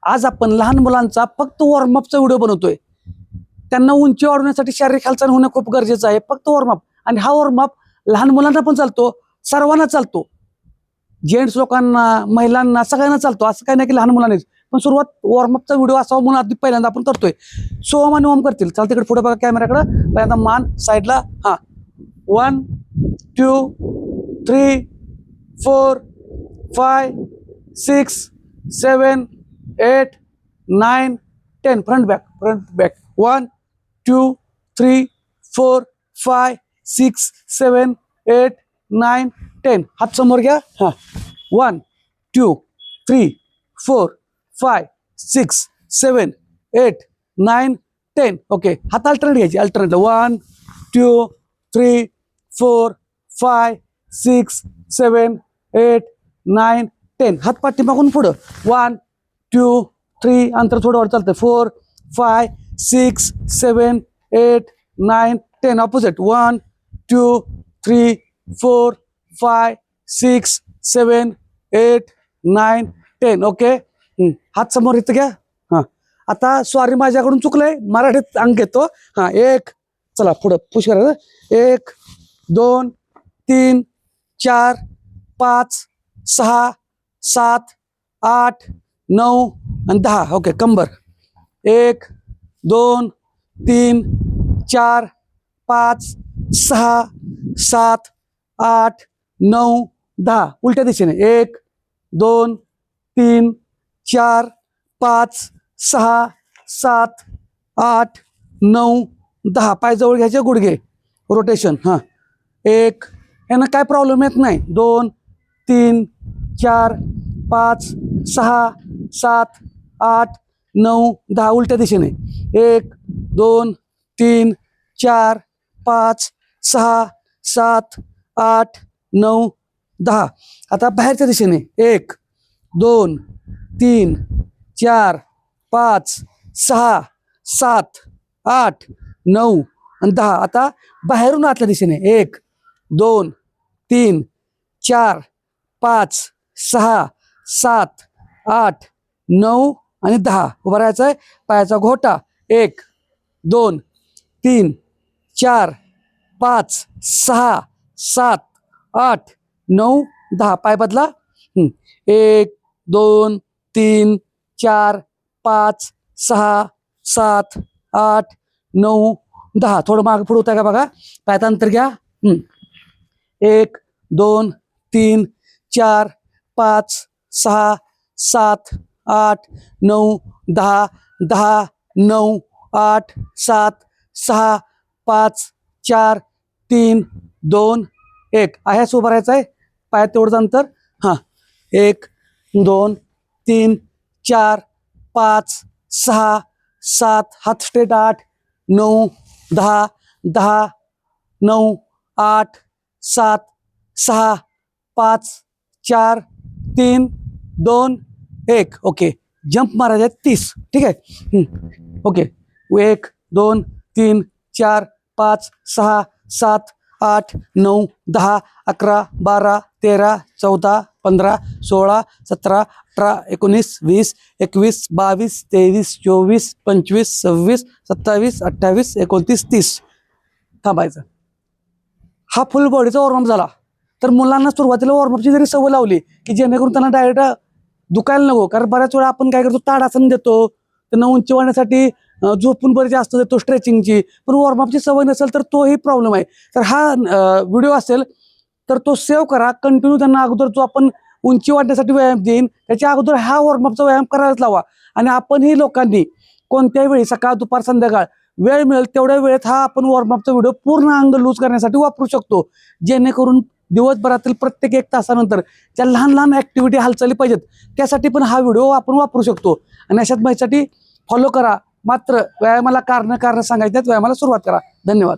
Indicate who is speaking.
Speaker 1: आज आपण लहान मुलांचा फक्त वॉर्मअपचा व्हिडिओ बनवतोय। त्यांना उंची वाढवण्यासाठी शारीरिक हालचाल होणं खूप गरजेचं आहे, फक्त वॉर्मअप। आणि हा वॉर्मअप लहान मुलांना पण चालतो, सर्वांना चालतो, जेंट्स लोकांना, महिलांना, सगळ्यांना चालतो। असं काही नाही की लहान मुलांनीच, पण सुरुवात वॉर्मअपचा व्हिडिओ असावा म्हणून आधी पहिल्यांदा आपण करतोय। सो ओम आणि ओम करतील, चालते इकडे पुढे बघा कॅमेराकडे, पहिल्यांदा मान साईडला, हा 1 2 3 4 5 6 7 8 9 10 फ्रंट बॅक 1 2 3 4 5 6 7 8 9 10 हात समोर घ्या, हा 1 2 3 4 5 6 7 8 9 10 ओके। हात अल्टरनेट घ्यायची, अल्टरनेट 1 2 3 4 5 6 7 8 9 10 हात पाठीमागून पुढं 1 2 3 अंतर थोडं वर चालतंय 4 5 6 7 8 9 10 ऑपोजिट 1 2 3 4 5 6 7 8 9 10 ओके। हात समोर इथं घ्या, हा आता सॉरी माझ्याकडून चुकलंय, मराठीत अंक घेतो, हा 1 चला पुढं पुश करायचं 1 2 3 4 5 6 7 8 9 आणि 10 ओके। कंबर 1 2 3 4 5 6 7 8 9 10 उलट्या दिशेने 1 2 3 4 5 6 7 8 9 10 पाय जवळ घ्यायचे, गुडघे रोटेशन, हा 1 यांना काय प्रॉब्लेम येत नाही, 2 3 4 5 6 7 8 9 10 उलट्या दिशेने 1 2 3 4 5 6 7 8 9 10 आता बाहेरच्या दिशेने 1 2 3 4 5 6 7 8 9 आणि 10 आता बाहेरून आतल्या दिशेने 1 2 3 4 5 6 7 8 9 आणि 10 उभं राहायचं आहे, पायाचा घोटा 1 2 3 4 5 6 7 8 9 10 पाय बदला 1 2 3 4 5 6 7 8 9 10 थोडं मागे पुढे होतं का बघा, पायात अंतर घ्या 1 2 3 4 5 6 7 8 9 10 10 9 8 7 6 5 4 3 2 1 आहेच उभं राहायचं आहे, पायात तेवढंच अंतर, हां 1 2 3 4 5 6 7 हात स्ट्रेट 8 9 10 10 9 8 7 6 5 4 3 2 1 ओके। जंप मारायचे 30, ठीक आहे, ओके 1 2 3 4 5 6 7 8 9 10 11 12 13 14 15 16 17 18 19 20 21 22 23 24 25 26 27 28 29 30 थांबायचं। हा फुल बॉडीचा वॉर्मअप झाला। तर मुलांना सुरुवातीला वॉर्मअपची जरी सवय लावली की जेणेकरून त्यांना डायरेक्ट दुखायला नको, कारण बऱ्याच वेळा आपण काय करतो, ताडासन देतो त्यांना उंची वाढण्यासाठी, झोपून बरेच जास्त देतो स्ट्रेचिंगची, पण वॉर्मअपची सवय नसेल तर तोही प्रॉब्लेम आहे। तर हा व्हिडिओ असेल तर तो सेव्ह करा, कंटिन्यू त्यांना अगोदर जो आपण उंची वाढण्यासाठी व्यायाम देईन त्याच्या अगोदर हा वॉर्मअपचा व्यायाम करायलाच लावा। आणि आपणही लोकांनी कोणत्याही वेळी सकाळ दुपार संध्याकाळ वेळ मिळेल तेवढ्या वेळेत हा आपण वॉर्मअपचा व्हिडिओ पूर्ण अंग लूज करण्यासाठी वापरू शकतो, जेणेकरून दिवसभरातील प्रत्येक 1 तासानंतर ज्या लहान लहान ॲक्टिव्हिटी हालचाली पाहिजेत त्यासाठी पण हा व्हिडिओ आपण वापरू शकतो। आणि अशाच माहितीसाठी फॉलो करा, मात्र व्यायामाला कारण सांगायच्यात, व्यायामाला सुरुवात करा। धन्यवाद।